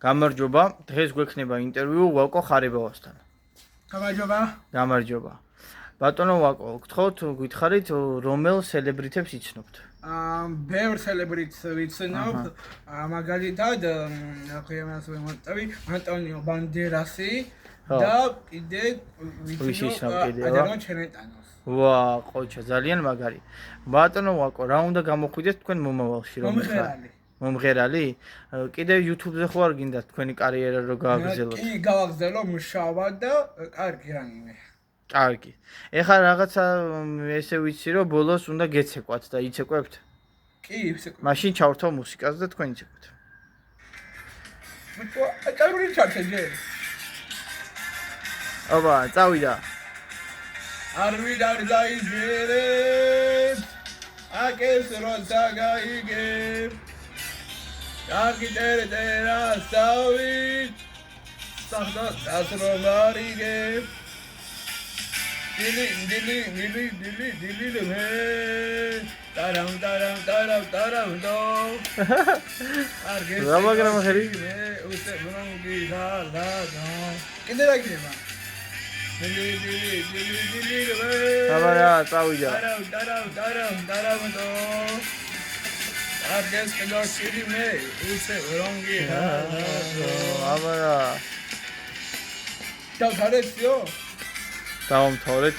გამარჯობა, დღეს გვექნება ინტერვიუ ვაკო ხარებავასთან. გამარჯობა. ბატონო ვაკო, გთხოვთ გითხარით რომელ სელებრიტებს იცნობთ? ბევრ სელებრიტს ვიცნობ, მაგალითად, ანტონიო ბანდერასი და კიდე ვიცნობ ადრიანო ჩელენტანოს. ვა, ყოჩა, ძალიან მაგარი. ბატონო ვაკო, რა უნდა გამოხვიდეთ თქვენ მომავალში რომ მომღერალი? კიდე YouTube-ზე ხო არ გინდათ თქვენი კარიერა რო გააგრძელოთ? კი, გავაგრძელო მუშაობა და კარგი რაიმე. კარგი. ეხლა რაღაცა ესე ვიცი რომ ბოლოს უნდა გეცეკვათ და იცეკვებთ? კი, ვცეკვებ. მაშინ ჩავრთავ მუსიკას და თქვენ იცეკვთ. კარგი ჩართე. აბა, წავიდა. არ ვიდარ დაიჯერე. აკეს როცა გაიგებ. კარგი ტერა სწავით. სახდა ასრომარიგებ. Dili me. Taram do. Rama khari. Use bunangi la. Kidhe rakheba? Dili me. Abara წავიდა. Taram do. Arges kado dili me. Use bunangi la. Abara. Da გარესიო? დავამთავრეთ.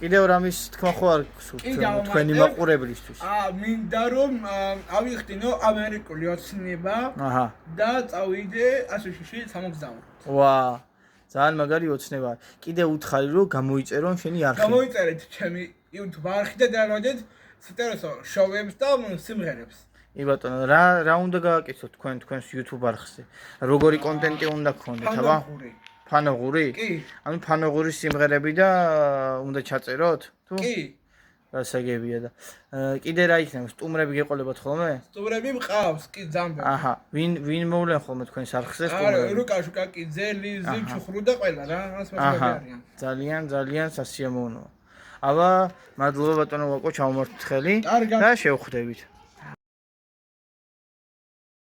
კიდევ რამის თქმა ხო არ გსურთ თქვენი მაყურებლისთვის? მინდა რომ ავიხდინო ამერიკული ოცნება და წავიდე ასოშიში სამოგზაუროდ. ვა, ძალიან მაგარი ოცნება. კიდე უთხარი რომ გამოიწერონ შენი არხი. გამოიწერეთ ჩემი YouTube არხი და დავადეთ საინტერესო შოუებს და სიმღერებს. ბატონო, რა უნდა გააკეთოთ თქვენს YouTube არხზე? როგორი კონტენტი უნდა გქონდეთ, აბა? ფანოღური? კი. ანუ ფანოღურის სიმღერები და უნდა ჩაწეროთ? თუ? კი. გასაგებია და კიდე რა იქნება? სტუმრები გეყოლებათ ხოლმე? სტუმრები მყავს, კი ძალიან. აჰა, ვინ მოვლენ ხოლმე თქვენს არხზე სტუმრები? რუკაშუკა კი ძელი, ზიჩუხრუ და ყველა რა, ასე არიან. ძალიან სასიამოვნოა. აბა, მადლობა ბატონო ვაკო, ჩავმართთ ხელი და შევხვდებით.